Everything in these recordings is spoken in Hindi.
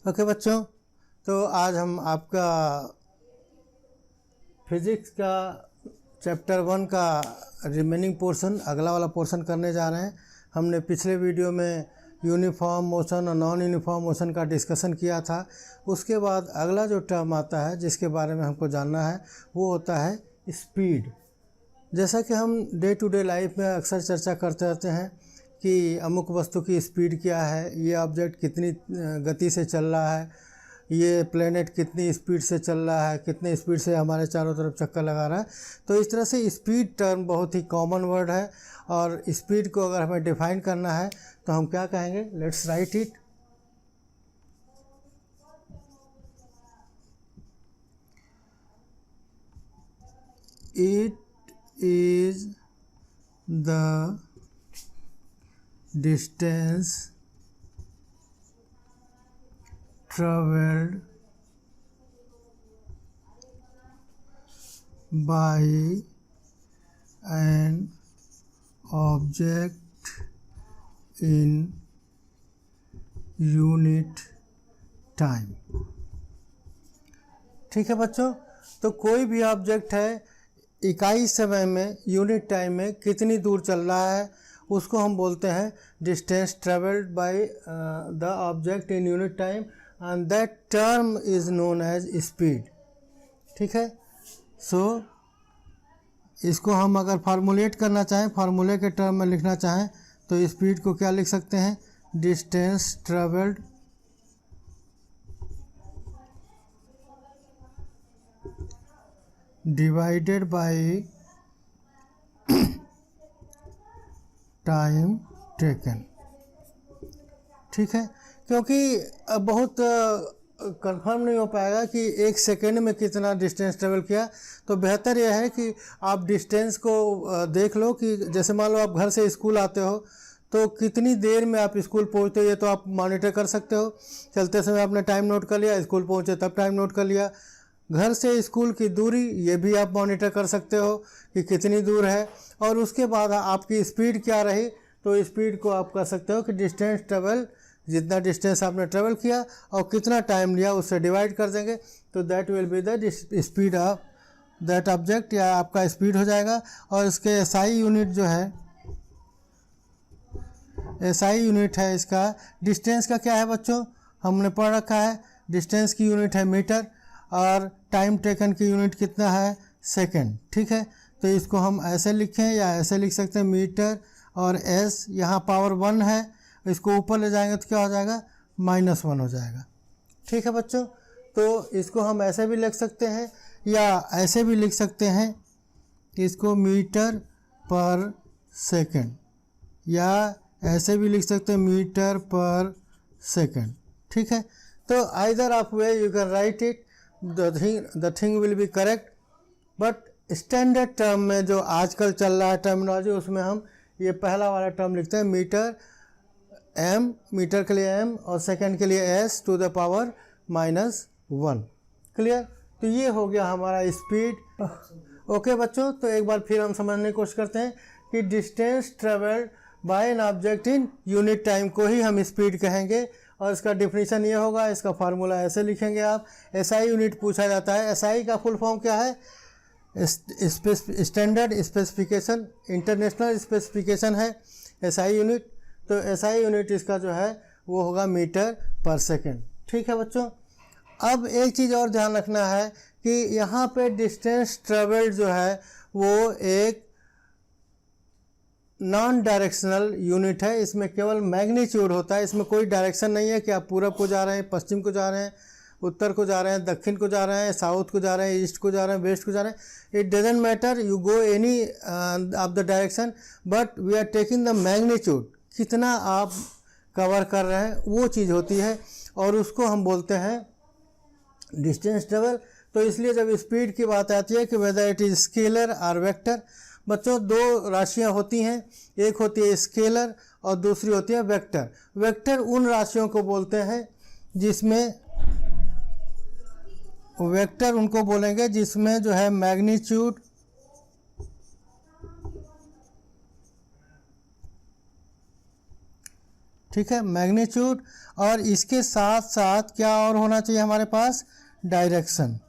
ओके बच्चों, तो आज हम आपका फिज़िक्स का चैप्टर 1 का रिमेनिंग पोर्शन, अगला वाला पोर्शन करने जा रहे हैं। हमने पिछले वीडियो में यूनिफॉर्म मोशन और नॉन यूनिफॉर्म मोशन का डिस्कशन किया था। उसके बाद अगला जो टर्म आता है जिसके बारे में हमको जानना है वो होता है स्पीड। जैसा कि हम डे टू डे लाइफ में अक्सर चर्चा करते रहते हैं कि अमुक वस्तु की स्पीड क्या है, ये ऑब्जेक्ट कितनी गति से चल रहा है, ये प्लेनेट कितनी स्पीड से चल रहा है, कितने स्पीड से हमारे चारों तरफ चक्कर लगा रहा है। तो इस तरह से स्पीड टर्म बहुत ही कॉमन वर्ड है और स्पीड को अगर हमें डिफाइन करना है तो हम क्या कहेंगे? Let's write it. It is the distance traveled by an object in unit time। ठीक है बच्चों, तो कोई भी ऑब्जेक्ट है इकाई समय में, यूनिट टाइम में कितनी दूर चल रहा है उसको हम बोलते हैं distance travelled by the object in unit time and that term is known as speed. ठीक है, सो इसको हम अगर फार्मूलेट करना चाहें, फार्मूले के टर्म में लिखना चाहें तो स्पीड को क्या लिख सकते हैं? Distance travelled divided by time taken. ठीक है, क्योंकि बहुत कंफर्म नहीं हो पाएगा कि एक सेकेंड में कितना डिस्टेंस ट्रेवल किया, तो बेहतर यह है कि आप डिस्टेंस को देख लो कि जैसे मान लो आप घर से स्कूल आते हो तो कितनी देर में आप स्कूल पहुंचते हो, ये तो आप मॉनिटर कर सकते हो। चलते समय आपने टाइम नोट कर लिया, स्कूल पहुंचे तब टाइम नोट कर लिया। घर से स्कूल की दूरी ये भी आप मॉनिटर कर सकते हो कि कितनी दूर है, और उसके बाद आपकी स्पीड क्या रही, तो स्पीड को आप कह सकते हो कि डिस्टेंस ट्रेवल, जितना डिस्टेंस आपने ट्रेवल किया और कितना टाइम लिया उससे डिवाइड कर देंगे तो that will be the speed of that object, या आपका स्पीड हो जाएगा। और इसके एसआई यूनिट जो है, एसआई यूनिट है इसका, डिस्टेंस का क्या है बच्चों? हमने पढ़ रखा है, डिस्टेंस की यूनिट है मीटर और टाइम टेकन की यूनिट कितना है? सेकेंड। ठीक है, तो इसको हम ऐसे लिखें या ऐसे लिख सकते हैं, मीटर और एस, यहाँ पावर 1 है, इसको ऊपर ले जाएंगे तो क्या हो जाएगा? -1 हो जाएगा। ठीक है बच्चों, तो इसको हम ऐसे भी लिख सकते हैं या ऐसे भी लिख सकते हैं, इसको मीटर पर सेकेंड, या ऐसे भी लिख सकते हैं मीटर पर सेकेंड। ठीक है, तो either of way you can write it, the thing will be correct, but standard term में जो आजकल चल रहा है टर्मिनोलॉजी, उसमें हम ये पहला वाला टर्म लिखते हैं मीटर, एम, मीटर के लिए एम और सेकंड के लिए S to the power -1। Clear? तो ये हो गया हमारा स्पीड। ओके बच्चों, तो एक बार फिर हम समझने की कोशिश करते हैं कि distance travelled bye an object in unit time को ही हम स्पीड कहेंगे, और इसका डिफिनीशन ये होगा, इसका फार्मूला ऐसे लिखेंगे आप। एसआई यूनिट पूछा जाता है, एसआई का फुल फॉर्म क्या है? स्टैंडर्ड स्पेसिफिकेशन, इंटरनेशनल स्पेसिफिकेशन है एसआई यूनिट। तो एसआई यूनिट इसका जो है वो होगा मीटर पर सेकेंड। ठीक है बच्चों, अब एक चीज़ और ध्यान रखना है कि यहाँ पे डिस्टेंस ट्रेवल्ड जो है वो एक नॉन डायरेक्शनल यूनिट है, इसमें केवल मैग्नीट्यूड होता है, इसमें कोई डायरेक्शन नहीं है कि आप पूरब को जा रहे हैं, पश्चिम को जा रहे हैं, उत्तर को जा रहे हैं, दक्षिण को जा रहे हैं, साउथ को जा रहे हैं, ईस्ट को जा रहे हैं, वेस्ट को जा रहे हैं। It doesn't matter, you go any of the direction, but we are taking the magnitude, कितना आप कवर कर रहे हैं वो चीज़ होती है, और उसको हम बोलते हैं डिस्टेंस ट्रेवल। तो इसलिए जब स्पीड की बात आती है कि वेदर इट इज़ स्केलर और वेक्टर, बच्चों दो राशियां होती हैं, एक होती है स्केलर और दूसरी होती है वेक्टर। वेक्टर उन राशियों को बोलते हैं जिसमें, वेक्टर उनको बोलेंगे जिसमें जो है मैग्नीट्यूड ठीक है, मैग्नीट्यूड, और इसके साथ साथ क्या और होना चाहिए हमारे पास, डायरेक्शन।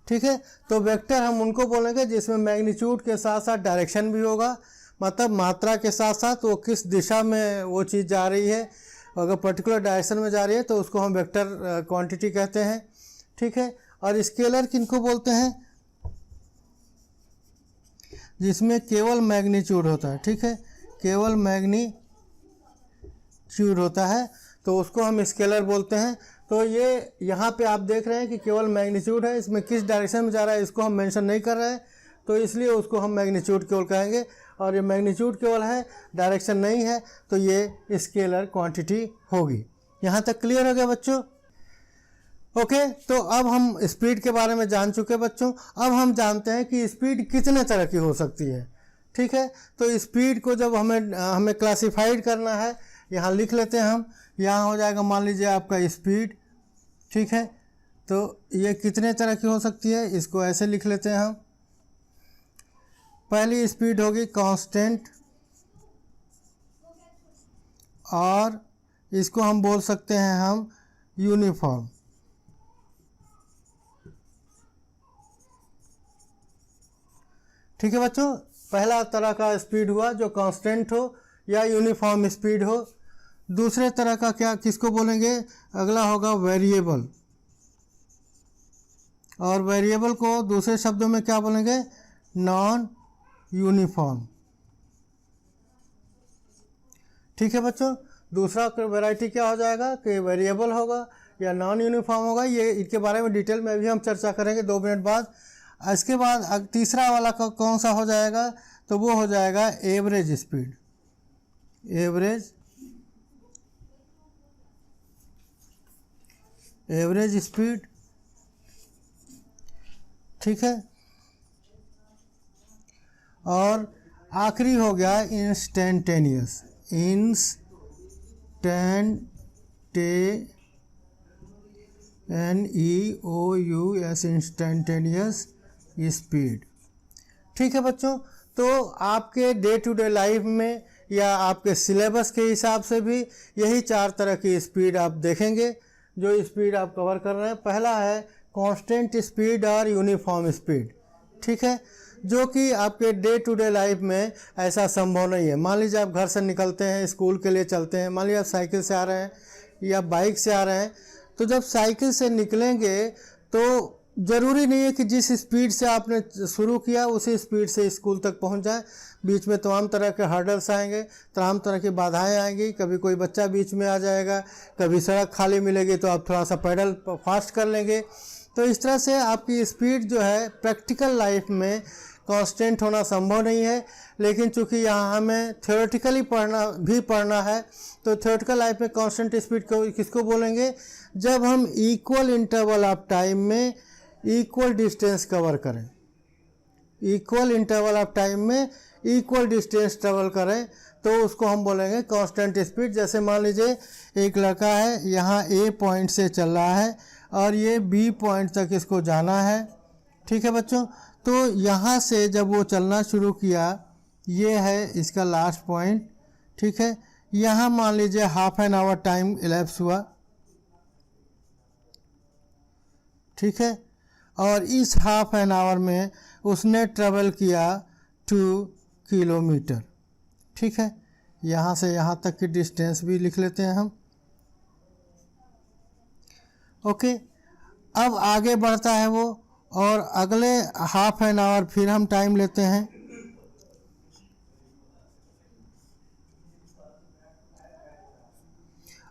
ठीक है, तो वेक्टर हम उनको बोलेंगे जिसमें मैग्नीट्यूड के साथ साथ डायरेक्शन भी होगा, मतलब मात्रा के साथ साथ वो किस दिशा में वो चीज़ जा रही है, अगर पर्टिकुलर डायरेक्शन में जा रही है तो उसको हम वेक्टर क्वांटिटी कहते हैं। ठीक है, और स्केलर किनको बोलते हैं, जिसमें केवल मैग्नीट्यूड होता है। ठीक है, केवल मैग्नीट्यूड होता है तो उसको हम स्केलर बोलते हैं। तो ये यहाँ पे आप देख रहे हैं कि केवल मैग्नीट्यूड है, इसमें किस डायरेक्शन में जा रहा है इसको हम मेंशन नहीं कर रहे हैं, तो इसलिए उसको हम मैग्नीट्यूड केवल कहेंगे, और ये मैग्नीट्यूड केवल है, डायरेक्शन नहीं है, तो ये स्केलर क्वांटिटी होगी। यहाँ तक क्लियर हो गया बच्चों? ओके, तो अब हम स्पीड के बारे में जान चुके बच्चों। अब हम जानते हैं कि स्पीड कितने तरह की हो सकती है। ठीक है, तो स्पीड को जब हमें क्लासिफाइड करना है, यहाँ लिख लेते हैं हम। यहाँ हो जाएगा, मान लीजिए आपका स्पीड। ठीक है, तो ये कितने तरह की हो सकती है, इसको ऐसे लिख लेते हैं हम। पहली स्पीड होगी कांस्टेंट, और इसको हम बोल सकते हैं हम यूनिफॉर्म। ठीक है बच्चों, पहला तरह का स्पीड हुआ जो कांस्टेंट हो या यूनिफॉर्म स्पीड हो। दूसरे तरह का क्या, किसको बोलेंगे, अगला होगा वेरिएबल, और वेरिएबल को दूसरे शब्दों में क्या बोलेंगे, नॉन यूनिफॉर्म। ठीक है बच्चों, दूसरा वैरायटी क्या हो जाएगा कि वेरिएबल होगा या नॉन यूनिफॉर्म होगा, ये इनके बारे में डिटेल में भी हम चर्चा करेंगे 2 मिनट बाद। इसके बाद तीसरा वाला कौन सा हो जाएगा, तो वो हो जाएगा एवरेज स्पीड। Average speed. ठीक है, और आखिरी हो गया इंस्टेंटेनियस। Instantaneous speed. ठीक है बच्चों, तो आपके डे टू डे लाइफ में या आपके सिलेबस के हिसाब से भी यही 4 तरह की स्पीड आप देखेंगे जो स्पीड आप कवर कर रहे हैं। पहला है कांस्टेंट स्पीड और यूनिफॉर्म स्पीड। ठीक है, जो कि आपके डे टू डे लाइफ में ऐसा संभव नहीं है। मान लीजिए आप घर से निकलते हैं, स्कूल के लिए चलते हैं, मान लीजिए आप साइकिल से आ रहे हैं या बाइक से आ रहे हैं, तो जब साइकिल से निकलेंगे तो ज़रूरी नहीं है कि जिस स्पीड से आपने शुरू किया उसी स्पीड से स्कूल तक पहुंच जाए। बीच में तमाम तरह के हर्डल्स आएंगे, तमाम तरह की बाधाएं आएंगी, कभी कोई बच्चा बीच में आ जाएगा, कभी सड़क खाली मिलेगी तो आप थोड़ा सा पैडल फास्ट कर लेंगे। तो इस तरह से आपकी स्पीड जो है प्रैक्टिकल लाइफ में कांस्टेंट होना संभव नहीं है। लेकिन चूंकि यहाँ हमें थ्योरेटिकली पढ़ना है, तो थ्योरेटिकल लाइफ में कांस्टेंट स्पीड को किसको बोलेंगे, जब हम इक्वल इंटरवल ऑफ टाइम में इक्वल डिस्टेंस कवर करें। इक्वल इंटरवल ऑफ टाइम में इक्वल डिस्टेंस ट्रेवल करें तो उसको हम बोलेंगे कांस्टेंट स्पीड। जैसे मान लीजिए एक लड़का है, यहाँ ए पॉइंट से चल रहा है और ये बी पॉइंट तक इसको जाना है। ठीक है बच्चों, तो यहाँ से जब वो चलना शुरू किया, ये है इसका लास्ट पॉइंट। ठीक है, यहाँ मान लीजिए half an hour time elapse हुआ। ठीक है, और इस हाफ एन आवर में उसने ट्रेवल किया 2 किलोमीटर। ठीक है, यहाँ से यहाँ तक की डिस्टेंस भी लिख लेते हैं हम। ओके, अब आगे बढ़ता है वो, और अगले हाफ एन आवर फिर हम टाइम लेते हैं।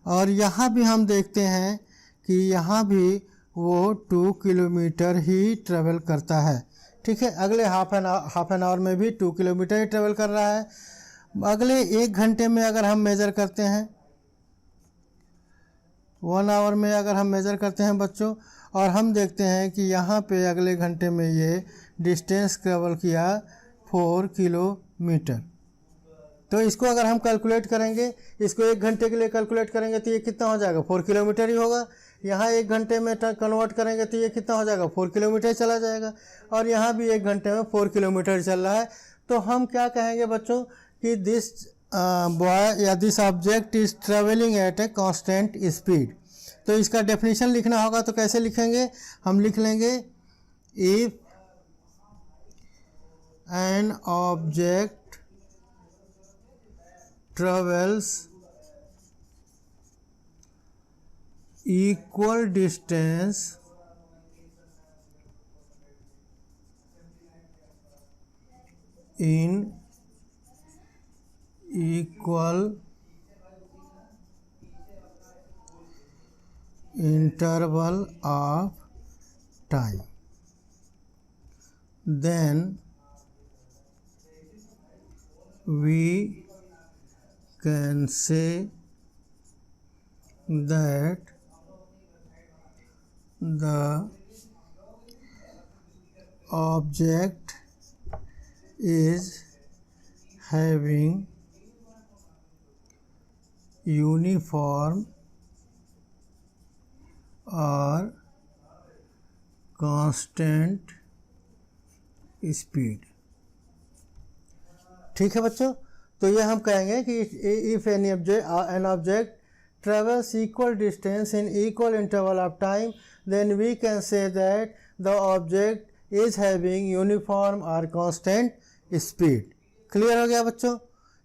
और यहाँ भी हम देखते हैं कि यहाँ भी वो 2 किलोमीटर ही ट्रेवल करता है। ठीक है, अगले हाफ एन आवर में भी 2 किलोमीटर ही ट्रेवल कर रहा है। अगले 1 घंटे में अगर हम मेज़र करते हैं, 1 आवर में अगर हम मेज़र करते हैं बच्चों, और हम देखते हैं कि यहाँ पे अगले घंटे में ये डिस्टेंस ट्रेवल किया 4 किलोमीटर। तो इसको अगर हम कैलकुलेट करेंगे, इसको 1 घंटे के लिए कैलकुलेट करेंगे तो ये कितना हो जाएगा, 4 किलोमीटर ही होगा। यहाँ 1 घंटे में कन्वर्ट करेंगे तो ये कितना हो जाएगा, 4 किलोमीटर चला जाएगा। और यहाँ भी 1 घंटे में 4 किलोमीटर चल रहा है। तो हम क्या कहेंगे बच्चों कि दिस बॉय या this object is travelling at a constant speed. तो इसका डेफिनेशन लिखना होगा, तो कैसे लिखेंगे, हम लिख लेंगे if an object travels equal distance in equal interval of time, then we can say that the object is having uniform or constant speed। ठीक है बच्चों, तो ये हम कहेंगे कि if an object travels equal distance in equal interval of time, then we can say that the object is having uniform or constant speed। Clear हो गया बच्चों,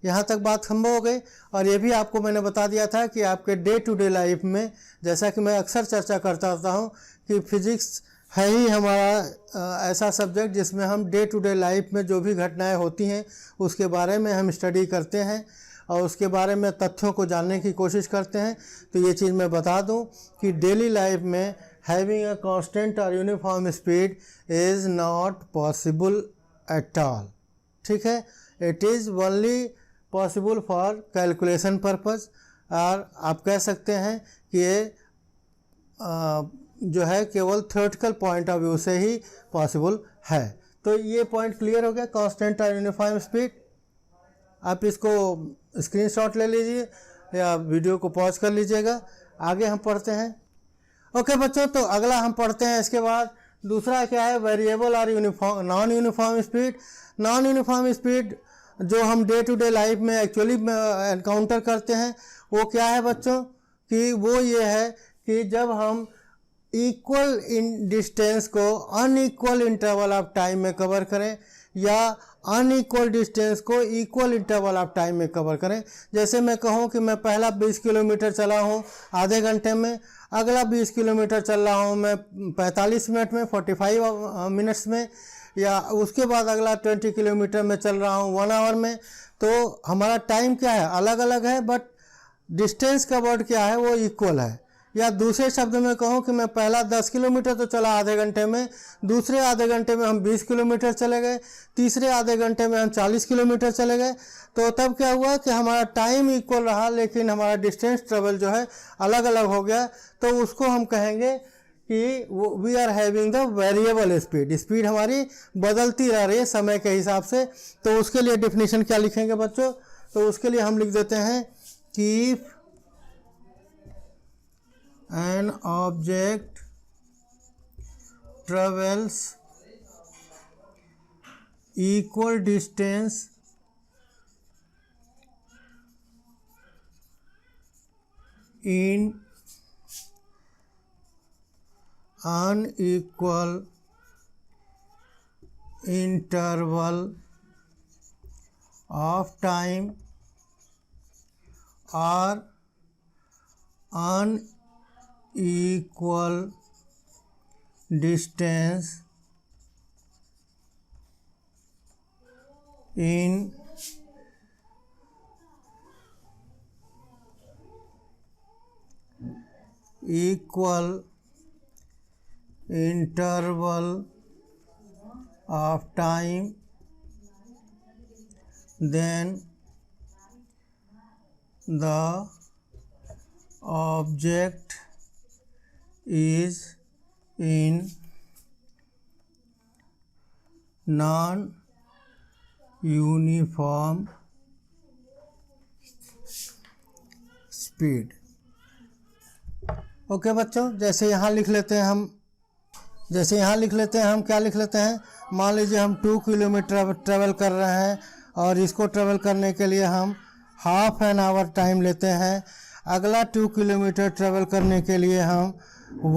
यहाँ तक बात संभव हो गई। और ये भी आपको मैंने बता दिया था कि आपके डे टू डे लाइफ में, जैसा कि मैं अक्सर चर्चा करता रहता हूँ कि फिजिक्स है ही हमारा ऐसा सब्जेक्ट जिसमें हम डे टू डे लाइफ में जो भी घटनाएं होती हैं उसके बारे में हम स्टडी करते हैं और उसके बारे में तथ्यों को जानने की कोशिश करते हैं। तो ये चीज़ मैं बता दूं कि डेली लाइफ में हैविंग अ कांस्टेंट और uniform speed is not possible at all. ठीक है, it is only possible for calculation purpose, और आप कह सकते हैं कि ये जो है केवल थ्योरेटिकल पॉइंट ऑफ व्यू से ही पॉसिबल है। तो ये पॉइंट क्लियर हो गया, कांस्टेंट और यूनिफॉर्म स्पीड। आप इसको स्क्रीनशॉट ले लीजिए या वीडियो को पॉज कर लीजिएगा। आगे हम पढ़ते हैं। ओके बच्चों, तो अगला हम पढ़ते हैं। इसके बाद दूसरा क्या है, वेरिएबल और non uniform speed. Non uniform speed जो हम डे टू डे लाइफ में एक्चुअली एनकाउंटर करते हैं वो क्या है बच्चों, कि वो ये है कि जब हम इक्वल इन डिस्टेंस को अनइक्वल इंटरवल ऑफ टाइम में कवर करें या अनइक्वल डिस्टेंस को इक्वल इंटरवल ऑफ टाइम में कवर करें। जैसे मैं कहूँ कि मैं पहला 20 किलोमीटर चला हूँ आधे घंटे में, अगला 20 किलोमीटर चल रहा हूँ मैं 45 मिनट में, 45 मिनट्स में, या उसके बाद अगला 20 किलोमीटर में चल रहा हूँ 1 आवर में। तो हमारा टाइम क्या है, अलग अलग है, बट डिस्टेंस का वर्ड क्या है, वो इक्वल है। या दूसरे शब्द में कहूँ कि मैं पहला 10 किलोमीटर तो चला आधे घंटे में, दूसरे आधे घंटे में हम 20 किलोमीटर चले गए, तीसरे आधे घंटे में हम 40 किलोमीटर चले गए। तो तब क्या हुआ कि हमारा टाइम इक्वल रहा लेकिन हमारा डिस्टेंस ट्रेवल जो है अलग अलग हो गया। तो उसको हम कहेंगे कि we are having the variable speed. Speed हमारी बदलती रह रही है समय के हिसाब से। तो उसके लिए डेफिनेशन क्या लिखेंगे बच्चों, तो उसके लिए हम लिख देते हैं कि an object travels equal distance in unequal interval of time or unequal distance in equal interval of time, then the object is in non-uniform speed। Okay बच्चों, जैसे यहाँ लिख लेते हैं हम क्या लिख लेते हैं, मान लीजिए हम 2 किलोमीटर ट्रेवल कर रहे हैं और इसको ट्रेवल करने के लिए हम हाफ एन आवर टाइम लेते हैं। अगला 2 किलोमीटर ट्रेवल करने के लिए हम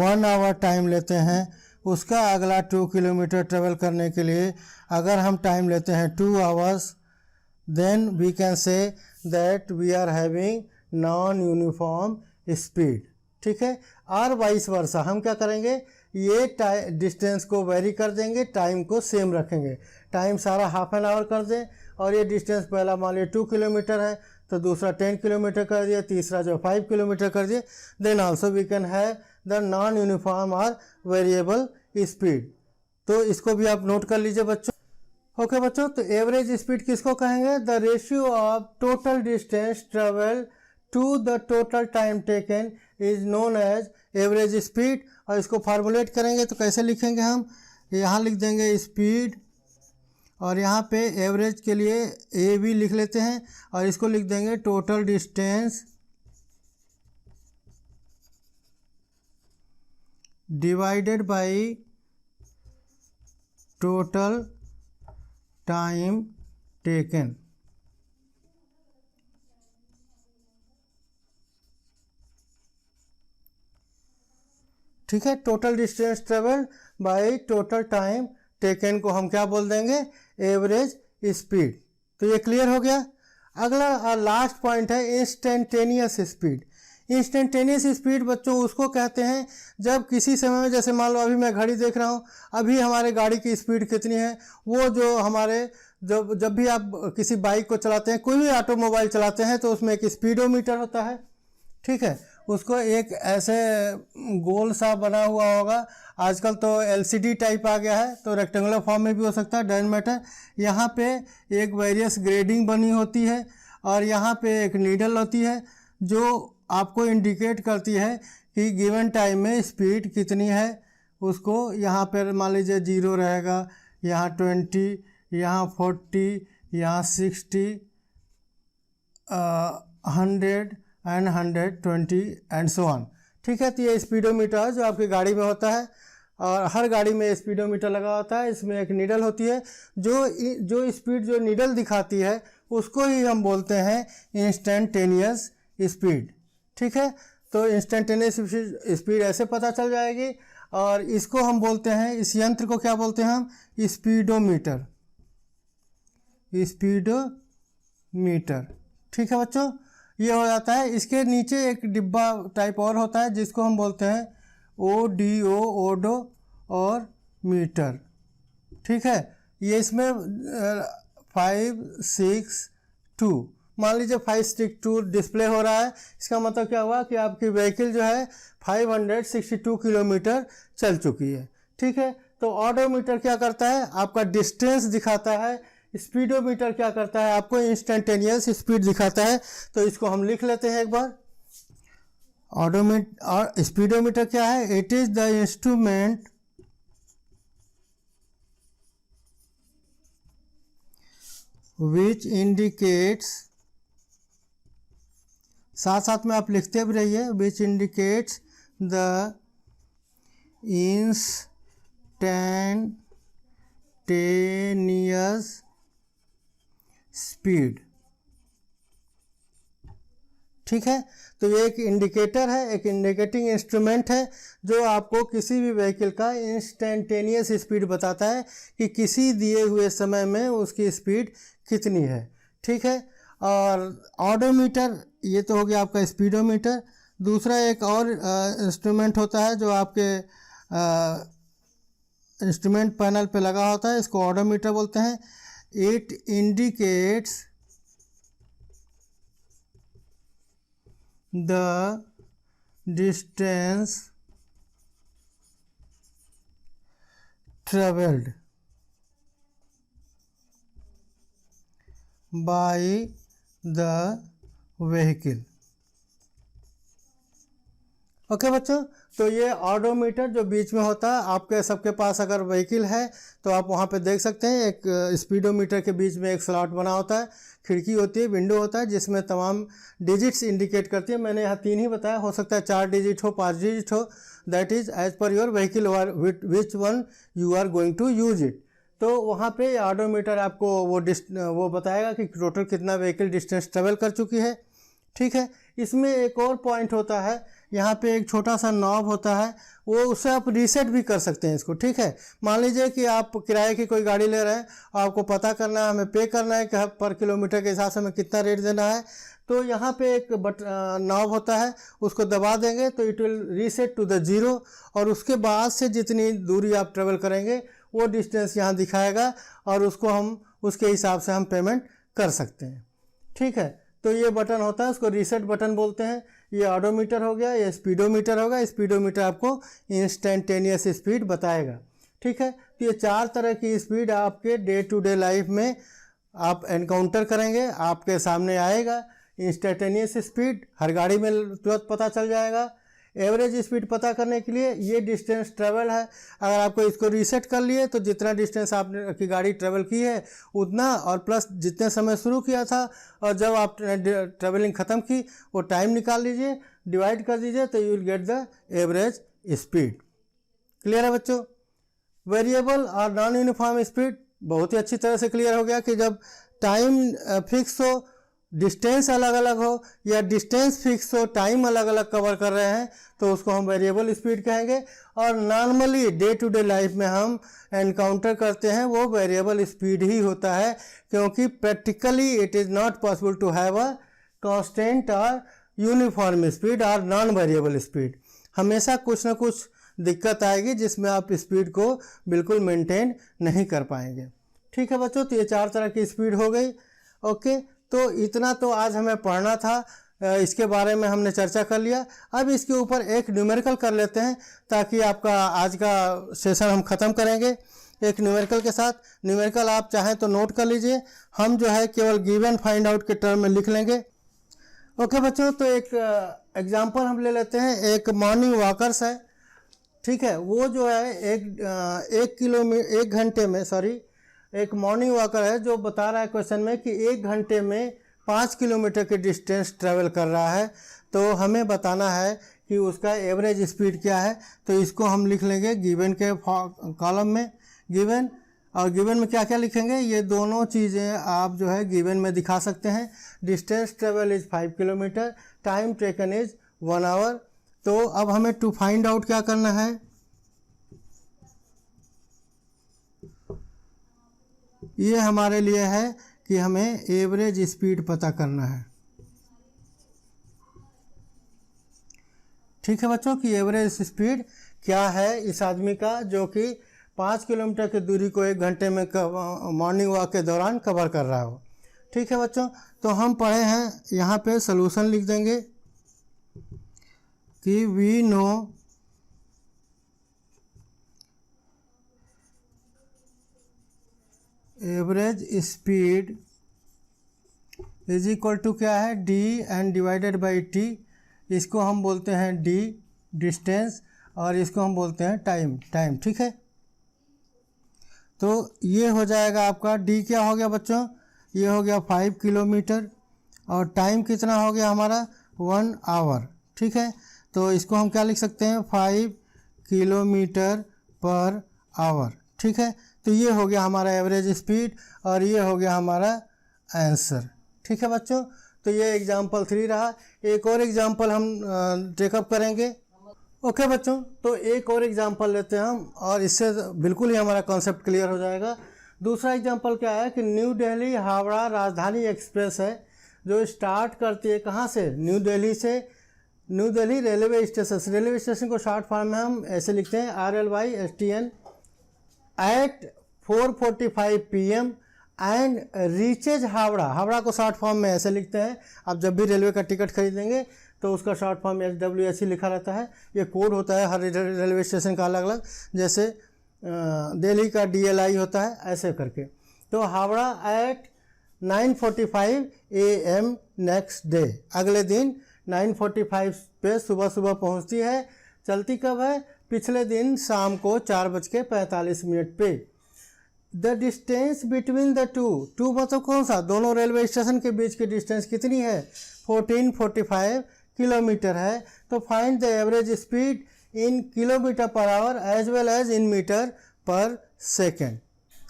1 आवर टाइम लेते हैं। उसका अगला 2 किलोमीटर ट्रेवल करने के लिए अगर हम टाइम लेते हैं 2 hours, then we can say that we are having non uniform speed. ठीक है, और वाइस वर्सा हम क्या करेंगे, ये डिस्टेंस को वेरी कर देंगे, टाइम को सेम रखेंगे। टाइम सारा हाफ एन आवर कर दें और ये डिस्टेंस पहला मान लिया 2 किलोमीटर है तो दूसरा 10 किलोमीटर कर दिया, तीसरा जो 5 किलोमीटर कर दिए। Then also we can have the non uniform और वेरिएबल स्पीड। तो इसको भी आप नोट कर लीजिए बच्चों। ओके बच्चों, तो एवरेज स्पीड किसको कहेंगे, the ratio of total distance travel to the total time taken is known as average speed. और इसको फार्मूलेट करेंगे तो कैसे लिखेंगे, हम यहाँ लिख देंगे स्पीड और यहाँ पे एवरेज के लिए ए भी लिख लेते हैं और इसको लिख देंगे total distance divided by total time taken. ठीक है, total distance travel by total time taken को हम क्या बोल देंगे, एवरेज स्पीड। तो ये क्लियर हो गया। अगला लास्ट पॉइंट है इंस्टेंटेनियस स्पीड। इंस्टेंटेनियस स्पीड बच्चों उसको कहते हैं जब किसी समय में, जैसे मान लो अभी मैं घड़ी देख रहा हूँ, अभी हमारे गाड़ी की स्पीड कितनी है, वो जो हमारे जब भी आप किसी बाइक को चलाते हैं, कोई भी ऑटोमोबाइल चलाते हैं तो उसमें एक स्पीडोमीटर होता है। ठीक है, उसको एक ऐसे गोल सा बना हुआ होगा, आजकल तो एलसीडी टाइप आ गया है तो रेक्टेंगुलर फॉर्म में भी हो सकता है, डजंट मैटर। यहाँ पे एक वेरियस ग्रेडिंग बनी होती है और यहाँ पे एक नीडल होती है जो आपको इंडिकेट करती है कि गिवन टाइम में स्पीड कितनी है। उसको यहाँ पर मान लीजिए 0 रहेगा, यहाँ 20, यहाँ 40, यहाँ 60, 100 एंड 120 एंड सो ऑन। ठीक है, तो ये स्पीडोमीटर जो आपकी गाड़ी में होता है और हर गाड़ी में स्पीडोमीटर लगा होता है। इसमें एक नीडल होती है जो स्पीड जो नीडल दिखाती है उसको ही हम बोलते हैं इंस्टेंटेनियस स्पीड। ठीक है, तो इंस्टेंटेनियस स्पीड ऐसे पता चल जाएगी और इसको हम बोलते हैं, इस यंत्र को क्या बोलते हैं हम, स्पीडोमीटर। स्पीडोमीटर। ठीक है बच्चों, ये हो जाता है। इसके नीचे एक डिब्बा टाइप और होता है जिसको हम बोलते हैं ओडीओ, ओडो और मीटर। ठीक है, ये इसमें 5, 6, 2, मान लीजिए 5, 6, 2 डिस्प्ले हो रहा है। इसका मतलब क्या हुआ कि आपकी व्हीकल जो है 562 किलोमीटर चल चुकी है। ठीक है, तो ऑडोमीटर क्या करता है, आपका डिस्टेंस दिखाता है। स्पीडोमीटर क्या करता है, आपको इंस्टेंटेनियस स्पीड दिखाता है। तो इसको हम लिख लेते हैं एक बार। ऑडोमीटर और स्पीडोमीटर क्या है, it is the instrument which indicates, साथ साथ में आप लिखते भी रहिए, which indicates the instantaneous speed. ठीक है, तो ये एक इंडिकेटर है, एक इंडिकेटिंग इंस्ट्रूमेंट है जो आपको किसी भी व्हीकल का इंस्टेंटेनियस स्पीड बताता है कि किसी दिए हुए समय में उसकी स्पीड कितनी है। ठीक है, और ऑडोमीटर ये तो हो गया आपका स्पीडोमीटर। दूसरा एक और इंस्ट्रूमेंट होता है जो आपके इंस्ट्रूमेंट पैनल पे लगा होता है, इसको ऑडोमीटर बोलते हैं। It indicates the distance travelled by the vehicle. Okay बच्चों, तो ये ऑडोमीटर जो बीच में होता है, आपके सबके पास अगर व्हीकल है तो आप वहाँ पे देख सकते हैं, एक स्पीडोमीटर के बीच में एक स्लॉट बना होता है, खिड़की होती है, विंडो होता है जिसमें तमाम डिजिट्स इंडिकेट करती है। मैंने यहाँ 3 ही बताया, हो सकता है 4 डिजिट हो, 5 डिजिट हो, that is as per your vehicle which one you are going to use it. तो वहाँ पे ऑडोमीटर आपको वो बताएगा कि टोटल कितना व्हीकल डिस्टेंस ट्रेवल कर चुकी है। ठीक है, इसमें एक और पॉइंट होता है, यहाँ पे एक छोटा सा नॉब होता है, वो उससे आप रीसेट भी कर सकते हैं इसको। ठीक है, मान लीजिए कि आप किराए की कोई गाड़ी ले रहे हैं, आपको पता करना है, हमें पे करना है कि पर किलोमीटर के हिसाब से हमें कितना रेट देना है, तो यहाँ पे एक नॉब होता है, उसको दबा देंगे तो it will reset to the zero, और उसके बाद से जितनी दूरी आप ट्रेवल करेंगे वो डिस्टेंस यहाँ दिखाएगा, और उसको हम उसके हिसाब से हम पेमेंट कर सकते हैं। ठीक है, तो ये बटन होता है, उसको रीसेट बटन बोलते हैं। ये ऑडोमीटर हो गया, ये स्पीडोमीटर होगा। स्पीडोमीटर आपको इंस्टेंटेनियस स्पीड बताएगा। ठीक है, तो ये 4 तरह की स्पीड आपके डे टू डे लाइफ में आप एनकाउंटर करेंगे, आपके सामने आएगा। इंस्टेंटेनियस स्पीड हर गाड़ी में तुरंत पता चल जाएगा। एवरेज स्पीड पता करने के लिए ये डिस्टेंस ट्रेवल है, अगर आपको इसको रीसेट कर लिए तो जितना डिस्टेंस आपने की गाड़ी ट्रेवल की है उतना, और प्लस जितने समय शुरू किया था और जब आप ट्रेवलिंग ख़त्म की वो टाइम निकाल लीजिए, डिवाइड कर दीजिए, तो you will get the average speed. Clear है बच्चों? वेरिएबल और नॉन यूनिफॉर्म स्पीड बहुत ही अच्छी तरह से क्लियर हो गया कि जब टाइम फिक्स हो, डिस्टेंस अलग अलग हो, या डिस्टेंस फिक्स हो, टाइम अलग अलग कवर कर रहे हैं, तो उसको हम वेरिएबल स्पीड कहेंगे। और normally day to day life में हम एनकाउंटर करते हैं वो वेरिएबल स्पीड ही होता है, क्योंकि practically it is not possible to have a constant और यूनिफॉर्म स्पीड और नॉन वेरिएबल स्पीड। हमेशा कुछ ना कुछ दिक्कत आएगी जिसमें आप स्पीड को बिल्कुल मेंटेन नहीं कर पाएंगे। ठीक है बच्चों, तो ये 4 तरह की स्पीड हो गई। ओके, तो इतना तो आज हमें पढ़ना था, इसके बारे में हमने चर्चा कर लिया। अब इसके ऊपर एक न्यूमेरिकल कर लेते हैं ताकि आपका आज का सेशन हम ख़त्म करेंगे एक न्यूमेरिकल के साथ। न्यूमेरिकल आप चाहें तो नोट कर लीजिए, हम जो है केवल गिव एंड फाइंड आउट के टर्म में लिख लेंगे। ओके बच्चों, तो एक एग्जांपल हम ले लेते हैं। एक मॉर्निंग वॉकर्स है, ठीक है, वो जो है एक घंटे में एक मॉर्निंग वॉकर है जो बता रहा है क्वेश्चन में कि 1 घंटे में 5 किलोमीटर की डिस्टेंस ट्रेवल कर रहा है। तो हमें बताना है कि उसका एवरेज स्पीड क्या है। तो इसको हम लिख लेंगे गिवन के कॉलम में, गिवन, और गिवन में क्या क्या लिखेंगे, ये दोनों चीज़ें आप जो है गिवन में दिखा सकते हैं। Distance travel is 5 kilometre, time taken is 1 hour. तो अब हमें टू फाइंड आउट क्या करना है, ये हमारे लिए है कि हमें एवरेज स्पीड पता करना है। ठीक है बच्चों, कि एवरेज स्पीड क्या है इस आदमी का जो कि 5 किलोमीटर की दूरी को 1 घंटे में मॉर्निंग वॉक के दौरान कवर कर रहा हो। ठीक है बच्चों, तो हम पढ़े हैं, यहाँ पे सॉल्यूशन लिख देंगे कि we know average speed is equal to क्या है, D and divided by T. इसको हम बोलते हैं डी डिस्टेंस, और इसको हम बोलते हैं टाइम। ठीक है, तो ये हो जाएगा आपका डी क्या हो गया बच्चों, ये हो गया 5 किलोमीटर, और टाइम कितना हो गया हमारा 1 आवर। ठीक है, तो इसको हम क्या लिख सकते हैं, 5 किलोमीटर पर आवर। ठीक है, तो ये हो गया हमारा एवरेज स्पीड, और ये हो गया हमारा आंसर। ठीक है बच्चों, तो ये एग्जाम्पल 3 रहा। एक और एग्जाम्पल हम टेकअप करेंगे। ओके बच्चों, तो एक और एग्जाम्पल लेते हैं हम, और इससे बिल्कुल ही हमारा कॉन्सेप्ट क्लियर हो जाएगा। दूसरा एग्जाम्पल क्या है कि न्यू दिल्ली हावड़ा राजधानी एक्सप्रेस है, जो स्टार्ट करती है कहाँ से, न्यू दिल्ली से। न्यू दिल्ली रेलवे स्टेशन को शॉर्ट फॉर्म में हम ऐसे लिखते हैं RLYSTN at 4:45 PM and reaches Howrah को शॉर्ट फॉर्म में ऐसे लिखते हैं। आप जब भी रेलवे का टिकट खरीदेंगे तो उसका शॉर्ट फॉर्म SWSE लिखा रहता है। ये कोड होता है हर रेलवे स्टेशन का अलग अलग, जैसे दिल्ली का DLI होता है, ऐसे करके। तो Howrah at 9:45 AM next day, अगले दिन 9:45 पे सुबह पहुंचती है। चलती कब है, पिछले दिन शाम को 4:45 पे। The distance between the two मतलब कौन सा, दोनों रेलवे स्टेशन के बीच की डिस्टेंस कितनी है, 1445 किलोमीटर है। तो find the average speed in kilometre per hour as well as in metre per second.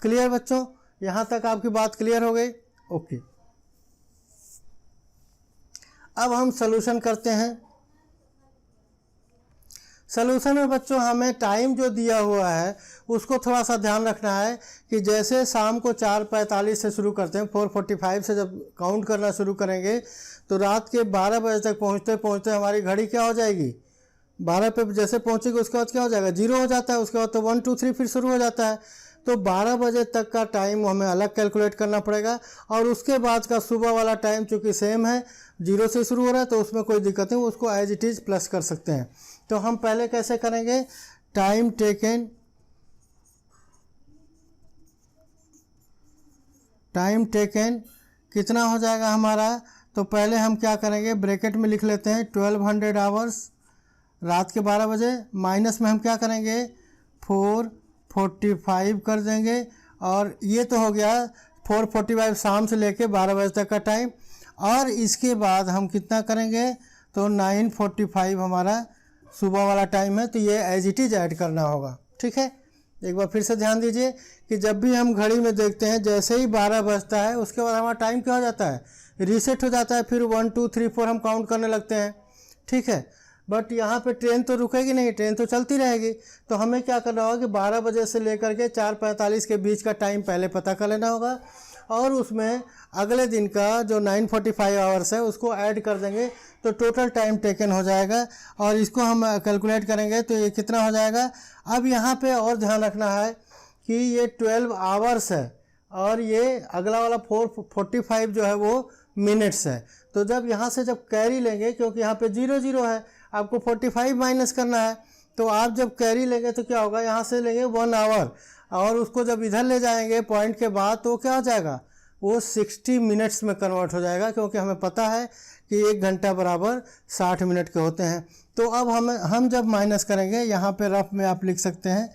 Clear बच्चों, यहाँ तक आपकी बात क्लियर हो गई? ओके, अब हम सॉल्यूशन करते हैं। सॉल्यूशन में बच्चों हमें टाइम जो दिया हुआ है उसको थोड़ा सा ध्यान रखना है कि जैसे शाम को 4:45 से शुरू करते हैं, 4:45 से जब काउंट करना शुरू करेंगे तो रात के 12 बजे तक पहुंचते पहुंचते हमारी घड़ी क्या हो जाएगी, 12 पे जैसे पहुंचेगी उसके बाद क्या हो जाएगा, 0 हो जाता है। उसके बाद तो 1 2 3 फिर शुरू हो जाता है। तो 12 बजे तक का टाइम हमें अलग कैलकुलेट करना पड़ेगा, और उसके बाद का सुबह वाला टाइम चूँकि सेम है, 0 से शुरू हो रहा है तो उसमें कोई दिक्कत नहीं, उसको एज इट इज़ प्लस कर सकते हैं। तो हम पहले कैसे करेंगे, टाइम टेकन कितना हो जाएगा हमारा, तो पहले हम क्या करेंगे, ब्रैकेट में लिख लेते हैं 1200 आवर्स रात के 12 बजे, माइनस में हम क्या करेंगे 4:45 कर देंगे, और ये तो हो गया 4:45 शाम से लेके 12 बजे तक का टाइम। और इसके बाद हम कितना करेंगे, तो 9:45 हमारा सुबह वाला टाइम है, तो ये एज इट इज़ ऐड करना होगा। ठीक है, एक बार फिर से ध्यान दीजिए कि जब भी हम घड़ी में देखते हैं जैसे ही 12 बजता है उसके बाद हमारा टाइम क्या हो जाता है, रीसेट हो जाता है, फिर 1 2 3 4 हम काउंट करने लगते हैं। ठीक है, बट यहाँ पे ट्रेन तो रुकेगी नहीं, ट्रेन तो चलती रहेगी। तो हमें क्या करना होगा कि 12 बजे से लेकर के 4:45 के बीच का टाइम पहले पता कर लेना होगा, और उसमें अगले दिन का जो 9:45 आवर्स है उसको ऐड कर देंगे, तो टोटल टाइम टेकन हो जाएगा। और इसको हम कैलकुलेट करेंगे तो ये कितना हो जाएगा। अब यहाँ पे और ध्यान रखना है कि ये 12 आवर्स है, और ये अगला वाला 4:45 जो है वो मिनट्स है। तो जब यहाँ से जब कैरी लेंगे, क्योंकि यहाँ पे 0 0 है, आपको 45 माइनस करना है, तो आप जब कैरी लेंगे तो क्या होगा, यहाँ से लेंगे 1 आवर, और उसको जब इधर ले जाएंगे पॉइंट के बाद तो क्या हो जाएगा, वो 60 मिनट्स में कन्वर्ट हो जाएगा, क्योंकि हमें पता है कि 1 घंटा बराबर 60 मिनट के होते हैं। तो अब हम जब माइनस करेंगे, यहाँ पे रफ में आप लिख सकते हैं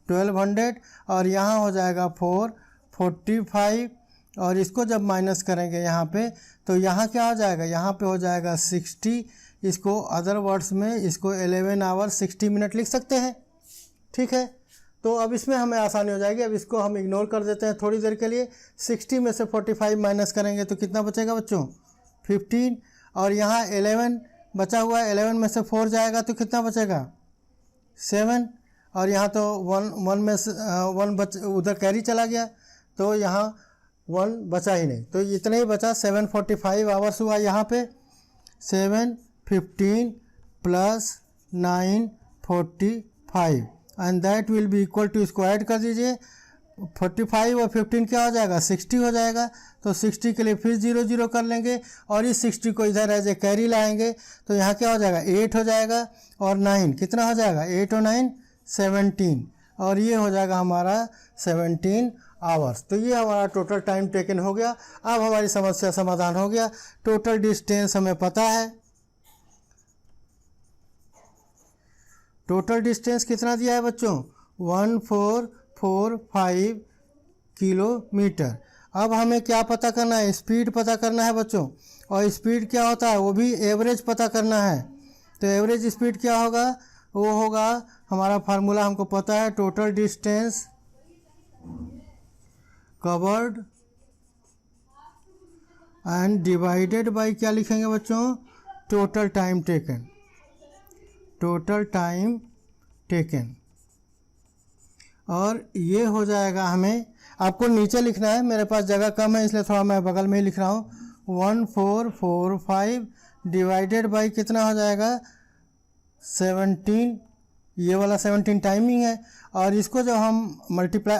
1200, और यहाँ हो जाएगा 4:45, और इसको जब माइनस करेंगे यहाँ पे, तो यहाँ क्या हो जाएगा, यहाँ पे हो जाएगा 60, इसको अदर वर्ड्स में इसको 11 आवर 60 मिनट लिख सकते हैं। ठीक है, तो अब इसमें हमें आसानी हो जाएगी। अब इसको हम इग्नोर कर देते हैं थोड़ी देर के लिए। 60 में से 45 माइनस करेंगे तो कितना बचेगा बच्चों, 15, और यहाँ 11 बचा हुआ है, 11 में से 4 जाएगा तो कितना बचेगा, 7, और यहाँ तो 1 में से 1 उधर कैरी चला गया, तो यहाँ 1 बचा ही नहीं, तो इतना ही बचा। 7:45 आवर्स हुआ यहाँ पे, 7:15 + 9:45, and that will be equal to, इसको ऐड कर दीजिए, 45 और 15 क्या हो जाएगा, 60 हो जाएगा। तो 60 के लिए फिर 0 0 कर लेंगे, और इस 60 को इधर एज ए कैरी लाएंगे, तो यहाँ क्या हो जाएगा, 8 हो जाएगा, और 9 कितना हो जाएगा, 8 और 9 17, और ये हो जाएगा हमारा 17 आवर्स। तो ये हमारा टोटल टाइम टेकन हो गया। अब हमारी समस्या समाधान हो गया। टोटल डिस्टेंस हमें पता है, टोटल डिस्टेंस कितना दिया है बच्चों, 1445 किलोमीटर। अब हमें क्या पता करना है, स्पीड पता करना है बच्चों, और स्पीड क्या होता है, वो भी एवरेज पता करना है। तो एवरेज स्पीड क्या होगा, वो होगा, हमारा फार्मूला हमको पता है, total distance covered and divided by क्या लिखेंगे बच्चों, total time taken, total time taken. और ये हो जाएगा, हमें आपको नीचे लिखना है, मेरे पास जगह कम है इसलिए थोड़ा मैं बगल में ही लिख रहा हूँ, 1445 डिवाइडेड बाई कितना हो जाएगा, 17, ये वाला 17 टाइमिंग है। और इसको जब हम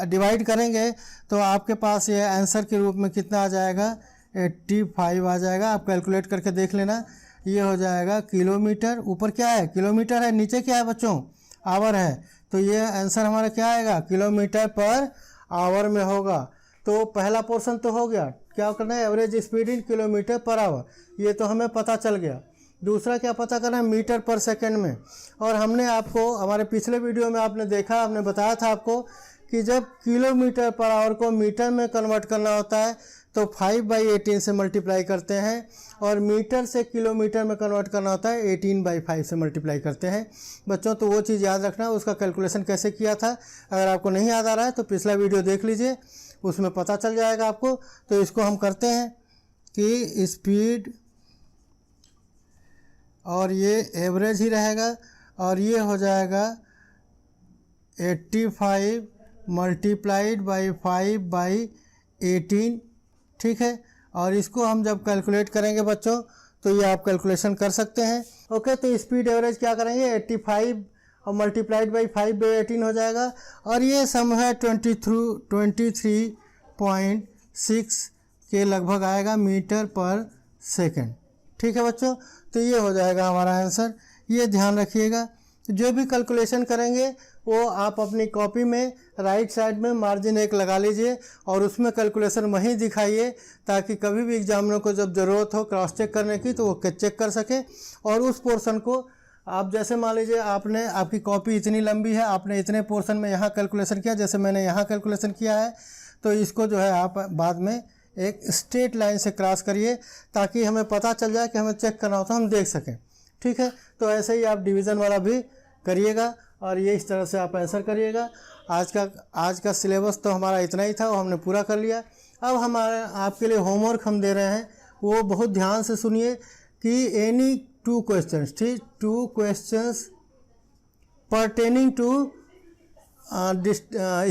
डिवाइड करेंगे तो आपके पास ये आंसर के रूप में कितना आ जाएगा, 85 आ जाएगा। आप कैलकुलेट करके देख लेना, ये हो जाएगा किलोमीटर, ऊपर क्या है किलोमीटर है, नीचे क्या है बच्चों, आवर है। तो ये आंसर हमारा क्या आएगा, किलोमीटर पर आवर में होगा। तो पहला पोर्शन तो हो गया, क्या करना है, average speed in kilometre per our, ये तो हमें पता चल गया। दूसरा क्या पता करना है, मीटर पर सेकंड में। और हमने आपको हमारे पिछले वीडियो में आपने देखा, हमने बताया था आपको कि जब किलोमीटर पर आवर को मीटर में कन्वर्ट करना होता है तो 5/18 से मल्टीप्लाई करते हैं, और मीटर से किलोमीटर में कन्वर्ट करना होता है 18/5 से मल्टीप्लाई करते हैं बच्चों। तो वो चीज़ याद रखना, उसका कैलकुलेशन कैसे किया था। अगर आपको नहीं याद आ रहा है तो पिछला वीडियो देख लीजिए, उसमें पता चल जाएगा आपको। तो इसको हम करते हैं कि स्पीड, और ये एवरेज ही रहेगा, और ये हो जाएगा 85 मल्टीप्लाइड बाई 5/18, ठीक है। और इसको हम जब कैलकुलेट करेंगे बच्चों तो ये आप कैलकुलेशन कर सकते हैं। ओके, तो स्पीड एवरेज क्या करेंगे, 85 और मल्टीप्लाइड बाई 5/18 हो जाएगा, और ये सम है 23.6 के लगभग आएगा मीटर पर सेकेंड, ठीक है बच्चों। तो ये हो जाएगा हमारा आंसर। ये ध्यान रखिएगा, जो भी कैलकुलेशन करेंगे वो आप अपनी कॉपी में राइट साइड में मार्जिन 1 लगा लीजिए और उसमें कैलकुलेशन वहीं दिखाइए, ताकि कभी भी एग्जामिनर को जब ज़रूरत हो क्रॉस चेक करने की तो वो चेक कर सके। और उस पोर्शन को आप जैसे मान लीजिए आपकी कॉपी इतनी लंबी है, आपने इतने पोर्शन में यहाँ कैलकुलेशन किया, जैसे मैंने यहाँ कैलकुलेशन किया है, तो इसको जो है आप बाद में एक स्ट्रेट लाइन से क्रॉस करिए, ताकि हमें पता चल जाए कि हमें चेक करना होता है, हम देख सकें, ठीक है। तो ऐसे ही आप डिवीज़न वाला भी करिएगा, और ये इस तरह से आप आंसर करिएगा। आज का सिलेबस तो हमारा इतना ही था, वो हमने पूरा कर लिया। अब हमारे आपके लिए होमवर्क हम दे रहे हैं, वो बहुत ध्यान से सुनिए कि एनी 2 क्वेश्चंस, ठीक, 2 क्वेश्चंस परटेनिंग टू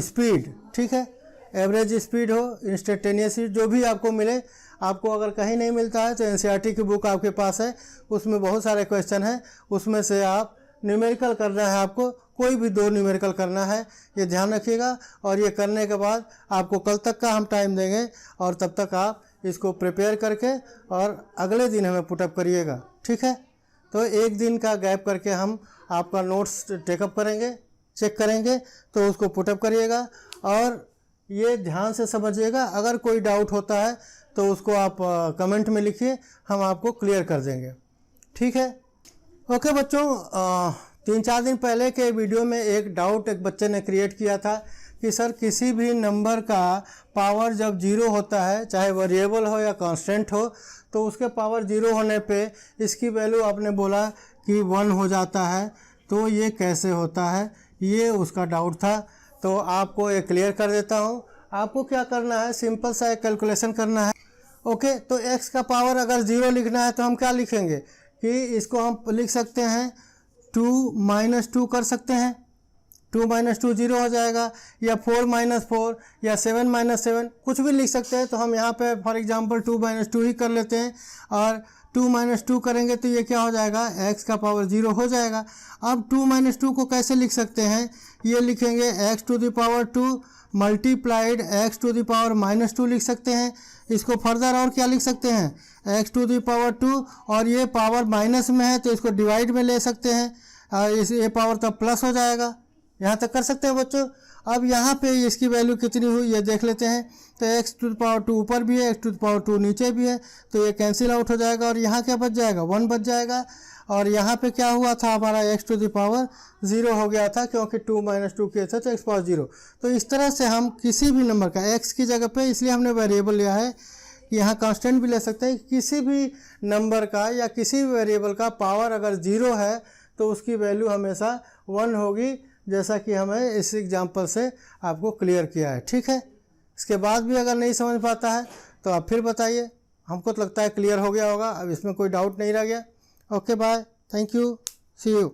स्पीड, ठीक है। एवरेज स्पीड हो, इंस्टेंटेनियस स्पीड, जो भी आपको मिले। आपको अगर कहीं नहीं मिलता है तो एनसीईआरटी की बुक आपके पास है, उसमें बहुत सारे क्वेश्चन हैं, उसमें से आप न्यूमेरिकल करना है, आपको कोई भी 2 न्यूमेरिकल करना है, ये ध्यान रखिएगा। और ये करने के बाद आपको कल तक का हम टाइम देंगे, और तब तक आप इसको प्रिपेयर करके और अगले दिन हमें पुटअप करिएगा, ठीक है। तो एक दिन का गैप करके हम आपका नोट्स टेकअप करेंगे, चेक करेंगे, तो उसको पुटअप करिएगा। और ये ध्यान से समझिएगा, अगर कोई डाउट होता है तो उसको आप कमेंट में लिखिए, हम आपको क्लियर कर देंगे, ठीक है। ओके बच्चों, 3-4 दिन पहले के वीडियो में एक डाउट एक बच्चे ने क्रिएट किया था कि सर किसी भी नंबर का पावर जब 0 होता है, चाहे वेरिएबल हो या कांस्टेंट हो, तो उसके पावर 0 होने पे इसकी वैल्यू आपने बोला कि 1 हो जाता है, तो ये कैसे होता है, ये उसका डाउट था। तो आपको ये क्लियर कर देता हूँ। आपको क्या करना है, सिंपल सा एक कैलकुलेशन करना है। ओके, तो x का पावर अगर 0 लिखना है तो हम क्या लिखेंगे कि इसको हम लिख सकते हैं 2 - 2 कर सकते हैं, 2 - 2 0 हो जाएगा, या 4 - 4 या 7 - 7 कुछ भी लिख सकते हैं। तो हम यहाँ पे फॉर एग्जांपल 2 - 2 ही कर लेते हैं, और 2 - 2 करेंगे तो ये क्या हो जाएगा, x का पावर 0 हो जाएगा। अब 2 - 2 को कैसे लिख सकते हैं, ये लिखेंगे x⁻² मल्टीप्लाइड x⁻² -2 लिख सकते हैं। इसको फर्दर और क्या लिख सकते हैं, x⁻², और ये पावर माइनस में है तो इसको डिवाइड में ले सकते हैं, और ये पावर तब प्लस हो जाएगा। यहाँ तक कर सकते हैं बच्चों। अब यहाँ पे इसकी वैल्यू कितनी हुई ये देख लेते हैं। तो x⁻² ऊपर भी है, x⁻² नीचे भी है, तो ये कैंसिल आउट हो जाएगा, और यहाँ क्या बच जाएगा, 1 बच जाएगा। और यहाँ पे क्या हुआ था, हमारा x⁻0 हो गया था, क्योंकि 2 - 2 किए थे तो x⁻0। तो इस तरह से हम किसी भी नंबर का x की जगह पे, इसलिए हमने वेरिएबल लिया है, यहाँ कांस्टेंट भी ले सकते हैं। किसी भी नंबर का या किसी भी वेरिएबल का पावर अगर 0 है तो उसकी वैल्यू हमेशा 1 होगी, जैसा कि हमें इस एग्जाम्पल से आपको क्लियर किया है, ठीक है। इसके बाद भी अगर नहीं समझ पाता है तो आप फिर बताइए, हमको तो लगता है क्लियर हो गया होगा, अब इसमें कोई डाउट नहीं रह गया। Okay bye, thank you, see you.